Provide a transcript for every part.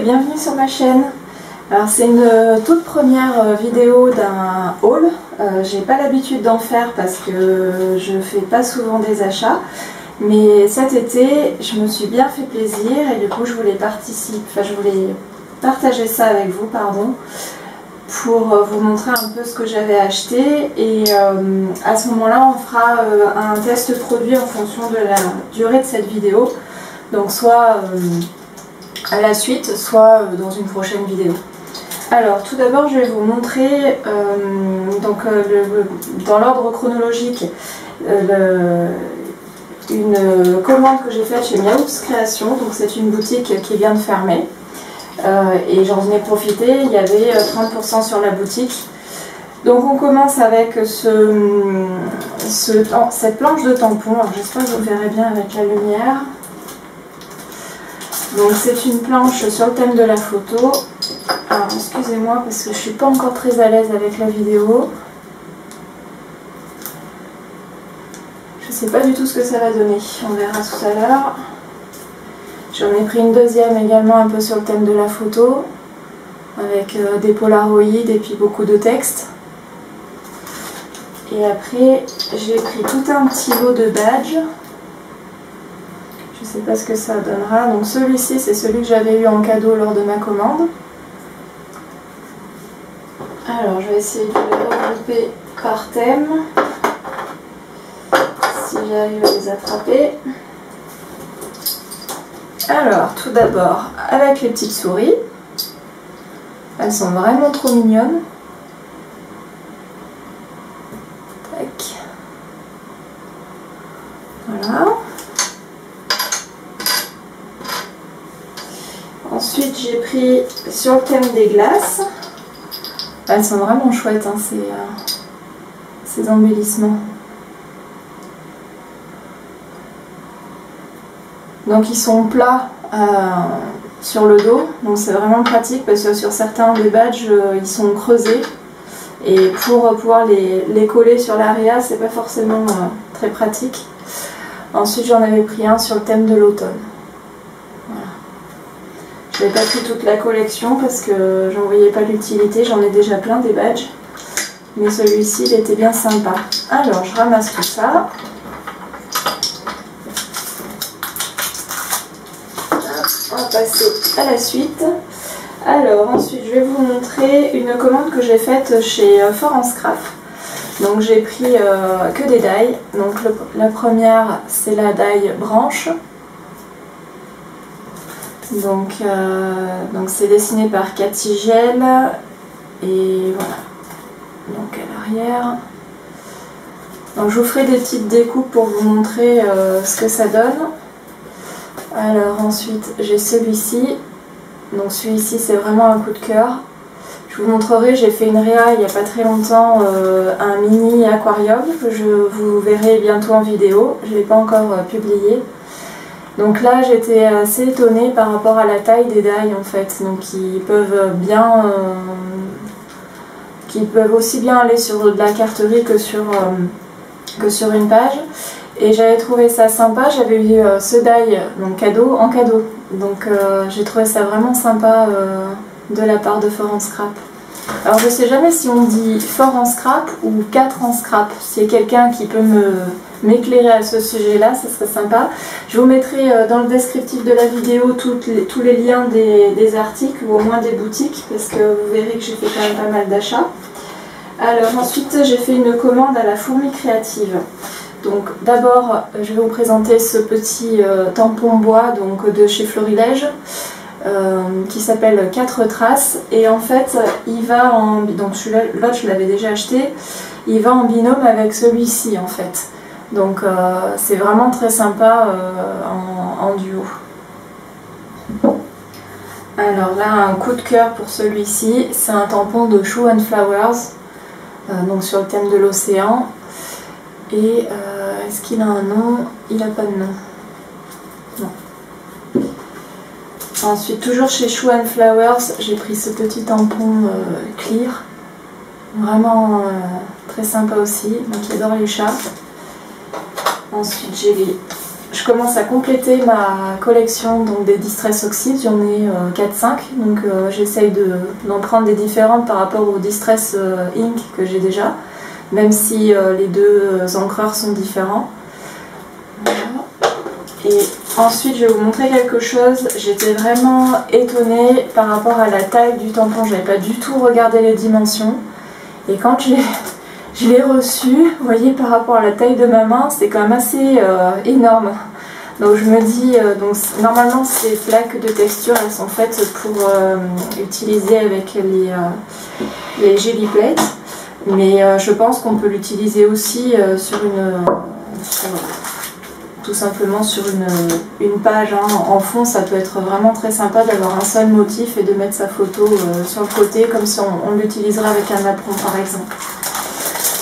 bienvenue sur ma chaîne. Alors c'est une toute première vidéo d'un haul. J'ai pas l'habitude d'en faire parce que je fais pas souvent des achats. Mais cet été, je me suis bien fait plaisir et du coup je voulais partager ça avec vous, pour vous montrer un peu ce que j'avais acheté. Et à ce moment-là, on fera un test produit en fonction de la durée de cette vidéo. Donc soit à la suite, soit dans une prochaine vidéo. Alors tout d'abord je vais vous montrer dans l'ordre chronologique une commande que j'ai faite chez Miaops Création. Donc c'est une boutique qui vient de fermer et j'en ai profité, il y avait 30% sur la boutique. Donc on commence avec cette planche de tampons. Alors j'espère que vous verrez bien avec la lumière. Donc c'est une planche sur le thème de la photo. Alors excusez-moi parce que je suis pas encore très à l'aise avec la vidéo. Je sais pas du tout ce que ça va donner, on verra tout à l'heure. J'en ai pris une deuxième également un peu sur le thème de la photo, avec des polaroïdes et puis beaucoup de texte. Et après j'ai pris tout un petit lot de badges. Je ne sais pas ce que ça donnera. Donc celui-ci, c'est celui que j'avais eu en cadeau lors de ma commande. Alors, je vais essayer de les regrouper par thème. Si j'arrive à les attraper. Alors, tout d'abord, avec les petites souris. Elles sont vraiment trop mignonnes. Tac. Voilà. Ensuite, j'ai pris sur le thème des glaces. Elles sont vraiment chouettes, hein, ces embellissements. Donc ils sont plats sur le dos, donc c'est vraiment pratique parce que sur certains des badges, ils sont creusés. Et pour pouvoir les coller sur l'aria, c'est pas forcément très pratique. Ensuite, j'en avais pris un sur le thème de l'automne. Je n'ai pas pris toute la collection parce que j'en voyais pas l'utilité, j'en ai déjà plein des badges. Mais celui-ci, il était bien sympa. Alors, je ramasse tout ça. On va passer à la suite. Alors, ensuite, je vais vous montrer une commande que j'ai faite chez Forencraft. Donc, j'ai pris que des die. Donc, la première, c'est la die branche. Donc c'est dessiné par Cathy Gel et voilà, donc à l'arrière. Donc je vous ferai des petites découpes pour vous montrer ce que ça donne. Alors ensuite j'ai celui-ci, donc celui-ci c'est vraiment un coup de cœur. Je vous montrerai, j'ai fait une réa il n'y a pas très longtemps, un mini aquarium que vous verrez bientôt en vidéo, je ne l'ai pas encore publié. Donc là j'étais assez étonnée par rapport à la taille des die en fait, donc ils peuvent aussi bien aller sur de la carterie que sur une page. Et j'avais trouvé ça sympa, j'avais eu ce die donc en cadeau, donc j'ai trouvé ça vraiment sympa de la part de Forencraft. Alors je sais jamais si on dit fort en scrap ou 4 en scrap. S'il y a quelqu'un qui peut m'éclairer à ce sujet-là, ce serait sympa. Je vous mettrai dans le descriptif de la vidéo tous les liens des articles ou au moins des boutiques parce que vous verrez que j'ai fait quand même pas mal d'achats. Alors ensuite j'ai fait une commande à la Fourmi Créative. Donc d'abord je vais vous présenter ce petit tampon bois donc, de chez Florilège. Qui s'appelle 4 traces et en fait il va en... donc l'autre je l'avais déjà acheté, il va en binôme avec celui-ci en fait, donc c'est vraiment très sympa en duo. Alors là un coup de cœur pour celui-ci, c'est un tampon de Shoe and Flowers, donc sur le thème de l'océan. Et est-ce qu'il a un nom? Il n'a pas de nom. Non. Ensuite, toujours chez Shoe and Flowers, j'ai pris ce petit tampon clear. Vraiment très sympa aussi. Donc, il adore les chats. Ensuite, j'ai je commence à compléter ma collection donc des Distress Oxide, j'en ai 4-5, donc j'essaye d'en prendre des différentes par rapport aux Distress Ink que j'ai déjà, même si les deux encreurs sont différents. Voilà. Et ensuite je vais vous montrer quelque chose, j'étais vraiment étonnée par rapport à la taille du tampon, j'avais pas du tout regardé les dimensions, et quand je l'ai reçu, vous voyez, par rapport à la taille de ma main, c'est quand même assez énorme. Donc je me dis, donc normalement ces plaques de texture, elles sont faites pour utiliser avec les Jelly Plates, mais je pense qu'on peut l'utiliser aussi tout simplement sur une page. Hein. En fond, ça peut être vraiment très sympa d'avoir un seul motif et de mettre sa photo sur le côté, comme si on l'utiliserait avec un apron par exemple.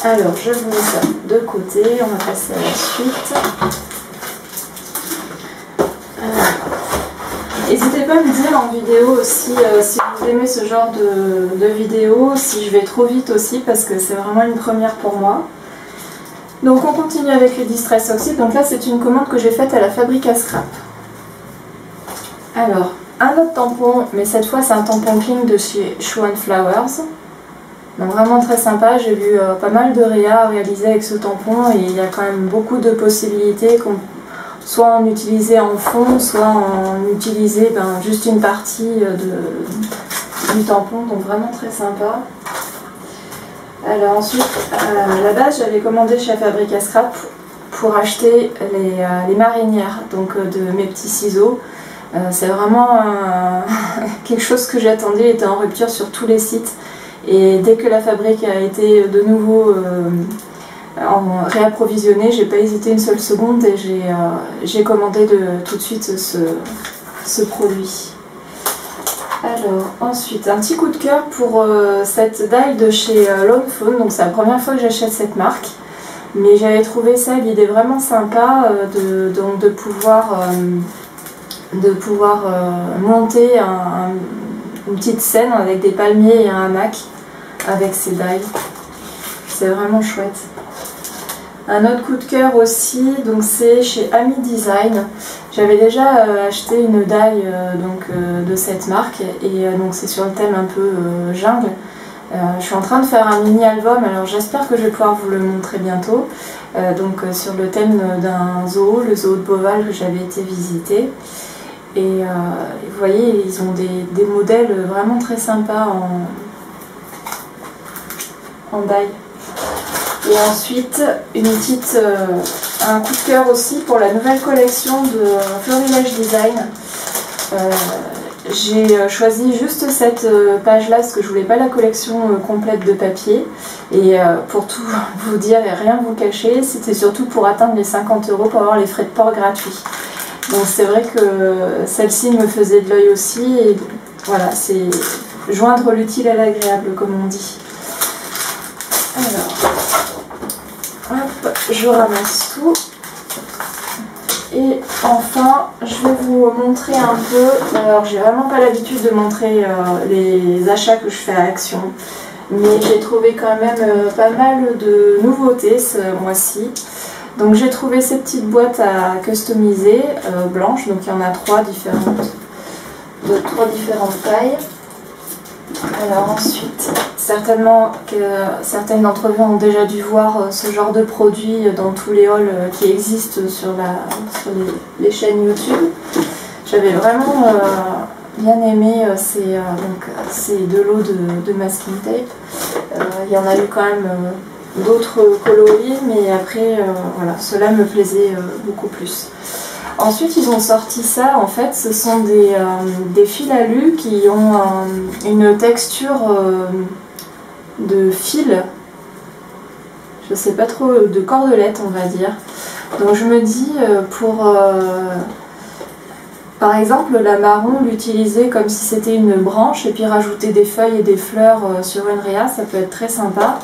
Alors, je vous mets ça de côté, on va passer à la suite. N'hésitez pas à me dire en vidéo aussi si vous aimez ce genre de vidéo, si je vais trop vite aussi, parce que c'est vraiment une première pour moi. Donc on continue avec les Distress Oxide. Donc là c'est une commande que j'ai faite à la Fabrique à Scrap. Alors, un autre tampon, mais cette fois c'est un tampon cling de chez Shoe & Flowers. Donc vraiment très sympa, j'ai vu pas mal de réa réalisés avec ce tampon et il y a quand même beaucoup de possibilités, soit en utiliser en fond, soit en utiliser juste une partie du tampon, donc vraiment très sympa. Alors ensuite, à la base j'avais commandé chez Fabrique à Scrap pour acheter les marinières donc de mes petits ciseaux. C'est vraiment quelque chose que j'attendais, était en rupture sur tous les sites. Et dès que la fabrique a été de nouveau réapprovisionnée, j'ai pas hésité une seule seconde et j'ai commandé tout de suite ce produit. Alors ensuite, un petit coup de cœur pour cette dalle de chez Lone Fawn. Donc c'est la première fois que j'achète cette marque, mais j'avais trouvé ça l'idée vraiment sympa de pouvoir monter une petite scène avec des palmiers et un hamac avec ces dailles. C'est vraiment chouette. Un autre coup de cœur aussi, donc c'est chez Ami Design. J'avais déjà acheté une daille de cette marque et donc c'est sur le thème un peu jungle. Je suis en train de faire un mini album, alors j'espère que je vais pouvoir vous le montrer bientôt. Sur le thème d'un zoo, le zoo de Beauval que j'avais été visiter. Et vous voyez, ils ont des modèles vraiment très sympas en daille. Et ensuite, un coup de cœur aussi pour la nouvelle collection de Florilège Design. J'ai choisi juste cette page là parce que je voulais pas la collection complète de papier. Et pour tout vous dire et rien vous cacher, c'était surtout pour atteindre les 50 € pour avoir les frais de port gratuits. Donc c'est vrai que celle-ci me faisait de l'œil aussi. Et voilà, c'est joindre l'utile à l'agréable comme on dit. Alors, hop, je ramasse tout. Et enfin, je vais vous montrer un peu, alors j'ai vraiment pas l'habitude de montrer les achats que je fais à Action, mais j'ai trouvé quand même pas mal de nouveautés ce mois-ci. Donc j'ai trouvé ces petites boîtes à customiser, blanches, donc il y en a trois différentes tailles. Alors ensuite, certainement que certaines d'entre vous ont déjà dû voir ce genre de produit dans tous les hauls qui existent sur les chaînes YouTube. J'avais vraiment bien aimé ces deux lots de masking tape. Il y en a eu quand même d'autres coloris, mais après voilà, cela me plaisait beaucoup plus. Ensuite, ils ont sorti ça, en fait, ce sont des fils alu qui ont une texture de fil, je sais pas trop, de cordelette, on va dire. Donc je me dis, par exemple, la marron, l'utiliser comme si c'était une branche et puis rajouter des feuilles et des fleurs sur une réa, ça peut être très sympa.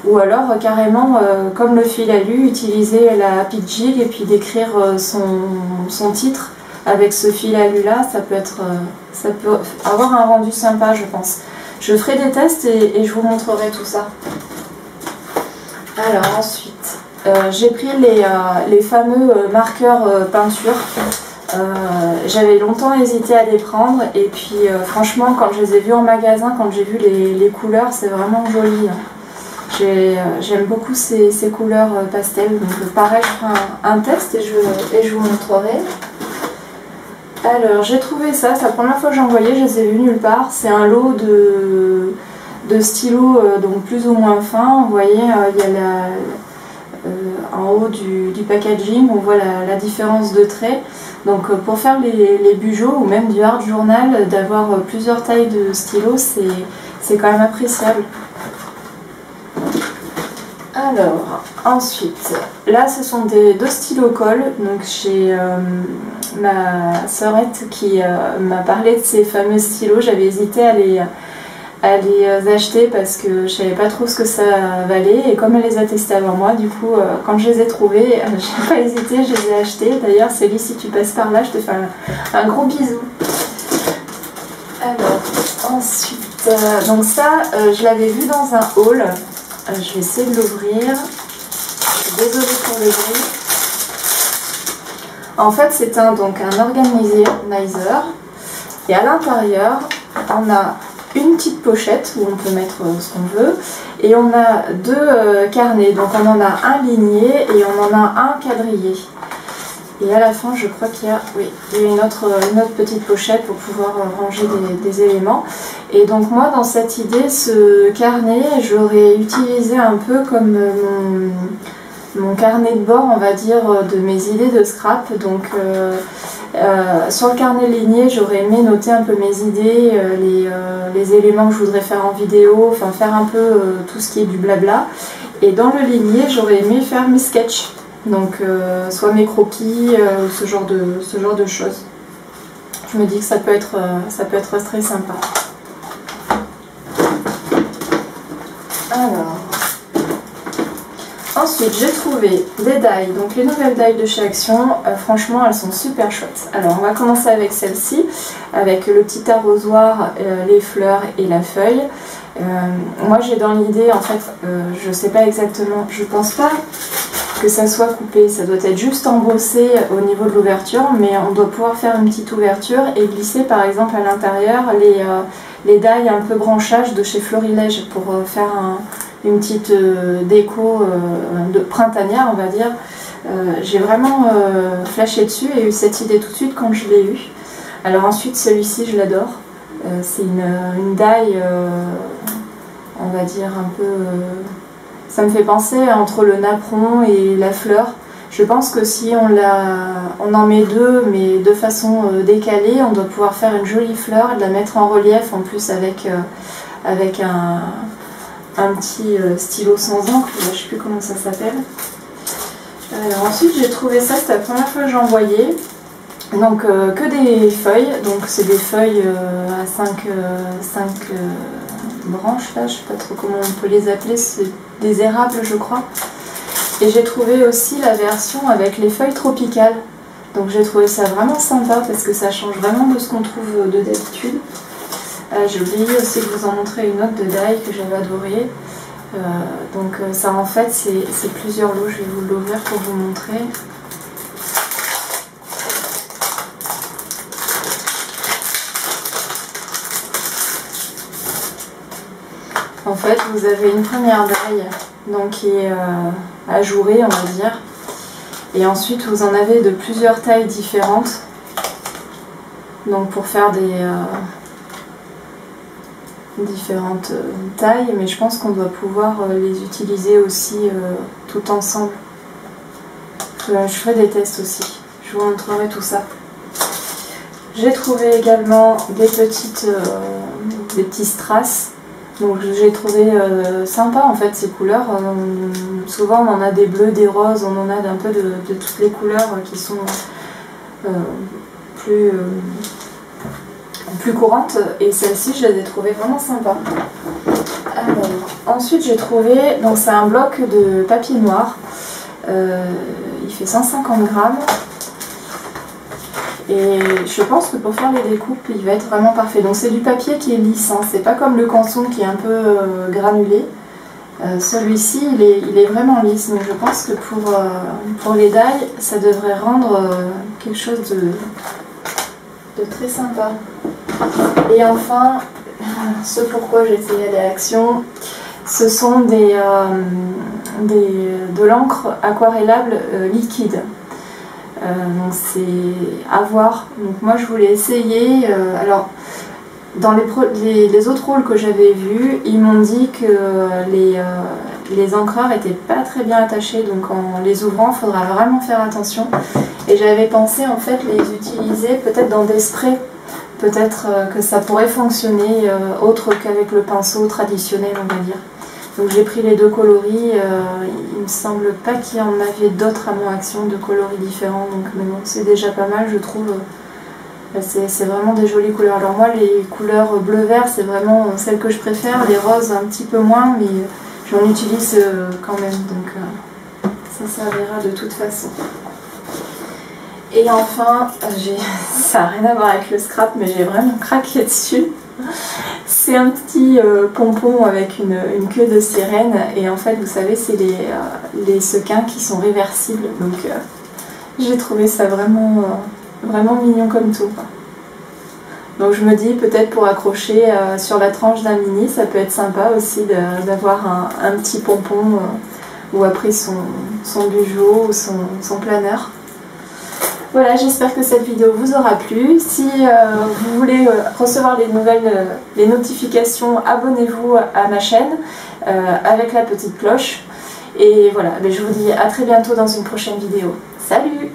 Ou alors carrément, comme le fil alu, utiliser la Happy Jig et puis d'écrire son titre avec ce fil alu là, ça peut avoir un rendu sympa, je pense. Je ferai des tests et je vous montrerai tout ça. Alors ensuite, j'ai pris les fameux marqueurs peinture. J'avais longtemps hésité à les prendre et puis franchement quand je les ai vus en magasin, quand j'ai vu les couleurs, c'est vraiment joli. J'aime beaucoup ces couleurs pastel, donc pareil je ferai un test et je vous montrerai. Alors j'ai trouvé ça, c'est la première fois que j'en voyais, je les ai vus nulle part. C'est un lot de stylos donc plus ou moins fins. Vous voyez, il y a en haut du packaging, on voit la différence de traits. Donc pour faire les bugeos ou même du hard journal, d'avoir plusieurs tailles de stylos, c'est quand même appréciable. Alors, ensuite, là ce sont deux stylos colle. Donc j'ai ma sœurette qui m'a parlé de ces fameux stylos. J'avais hésité à les acheter parce que je savais pas trop ce que ça valait. Et comme elle les a testés avant moi, du coup, quand je les ai trouvés, j'ai pas hésité, je les ai achetés. D'ailleurs, Célie, si tu passes par là, je te fais un gros bisou. Alors, ensuite, donc ça, je l'avais vu dans un haul. Je vais essayer de l'ouvrir. Je suis désolée pour le bruit. En fait, c'est donc un organizer. Et à l'intérieur, on a une petite pochette où on peut mettre ce qu'on veut. Et on a deux carnets. Donc on en a un ligné et on en a un quadrillé. Et à la fin, je crois qu'il y a, oui, il y a une autre petite pochette pour pouvoir ranger des éléments. Et donc moi, dans cette idée, ce carnet, j'aurais utilisé un peu comme mon carnet de bord, on va dire, de mes idées de scrap. Donc sur le carnet ligné, j'aurais aimé noter un peu mes idées, les éléments que je voudrais faire en vidéo, enfin faire un peu tout ce qui est du blabla. Et dans le ligné, j'aurais aimé faire mes sketchs. Donc soit mes croquis, ce genre de choses. Je me dis que ça peut être très sympa. Alors, ensuite j'ai trouvé des die, donc les nouvelles die de chez Action. Franchement elles sont super chouettes. Alors on va commencer avec celle-ci, avec le petit arrosoir, les fleurs et la feuille. Moi j'ai dans l'idée, en fait, je sais pas exactement, je pense pas que ça soit coupé, ça doit être juste embossé au niveau de l'ouverture, mais on doit pouvoir faire une petite ouverture et glisser par exemple à l'intérieur les die un peu branchage de chez Florilège pour faire une petite déco de printanière, on va dire. J'ai vraiment flashé dessus et eu cette idée tout de suite quand je l'ai eu. Alors ensuite celui-ci je l'adore, c'est une die on va dire un peu... ça me fait penser entre le napperon et la fleur. Je pense que si on en met deux, mais de façon décalée, on doit pouvoir faire une jolie fleur, de la mettre en relief en plus avec un petit stylo sans encre, je ne sais plus comment ça s'appelle. Alors ensuite j'ai trouvé ça, c'était la première fois que j'en voyais. Donc que des feuilles, donc c'est des feuilles à 5 branches là, je sais pas trop comment on peut les appeler, c'est des érables je crois. Et j'ai trouvé aussi la version avec les feuilles tropicales. Donc j'ai trouvé ça vraiment sympa parce que ça change vraiment de ce qu'on trouve de d'habitude. J'ai oublié aussi de vous en montrer une autre de die que j'avais adorée. Donc ça en fait c'est plusieurs lots, je vais vous l'ouvrir pour vous montrer. En fait, vous avez une première die donc qui est ajourée, on va dire. Et ensuite, vous en avez de plusieurs tailles différentes. Donc pour faire des différentes tailles, mais je pense qu'on doit pouvoir les utiliser aussi tout ensemble. Je ferai des tests aussi. Je vous montrerai tout ça. J'ai trouvé également des petits strass. Donc j'ai trouvé sympa en fait ces couleurs. Souvent on en a des bleus, des roses, on en a d'un peu de toutes les couleurs qui sont plus courantes. Et celles-ci je les ai trouvées vraiment sympas. Alors, ensuite j'ai trouvé, donc c'est un bloc de papier noir. Il fait 150 grammes. Et je pense que pour faire les découpes, il va être vraiment parfait. Donc c'est du papier qui est lisse, hein. C'est pas comme le canson qui est un peu granulé. Celui-ci il est vraiment lisse, donc je pense que pour les dailles ça devrait rendre quelque chose de très sympa. Et enfin, ce pourquoi j'ai essayé à l'action, ce sont de l'encre aquarellable liquide. Donc c'est à voir. Donc moi je voulais essayer. Alors dans les autres rôles que j'avais vus, ils m'ont dit que les encreurs n'étaient pas très bien attachés, donc en les ouvrant, il faudra vraiment faire attention. Et j'avais pensé en fait les utiliser peut-être dans des sprays. Peut-être que ça pourrait fonctionner autre qu'avec le pinceau traditionnel, on va dire. Donc j'ai pris les deux coloris, il me semble pas qu'il y en avait d'autres à mon action, de coloris différents, donc mais bon, c'est déjà pas mal je trouve. C'est vraiment des jolies couleurs. Alors moi les couleurs bleu-vert c'est vraiment celles que je préfère, les roses un petit peu moins, mais j'en utilise quand même, donc ça servira de toute façon. Et enfin, ça n'a rien à voir avec le scrap, mais j'ai vraiment craqué dessus. C'est un petit pompon avec une queue de sirène, et en fait vous savez c'est les sequins qui sont réversibles, donc j'ai trouvé ça vraiment, vraiment mignon comme tout. Donc je me dis peut-être pour accrocher sur la tranche d'un mini, ça peut être sympa aussi d'avoir un petit pompon ou après son bijou ou son planeur. Voilà, j'espère que cette vidéo vous aura plu. Si vous voulez recevoir les notifications, abonnez-vous à ma chaîne avec la petite cloche. Et voilà, je vous dis à très bientôt dans une prochaine vidéo. Salut!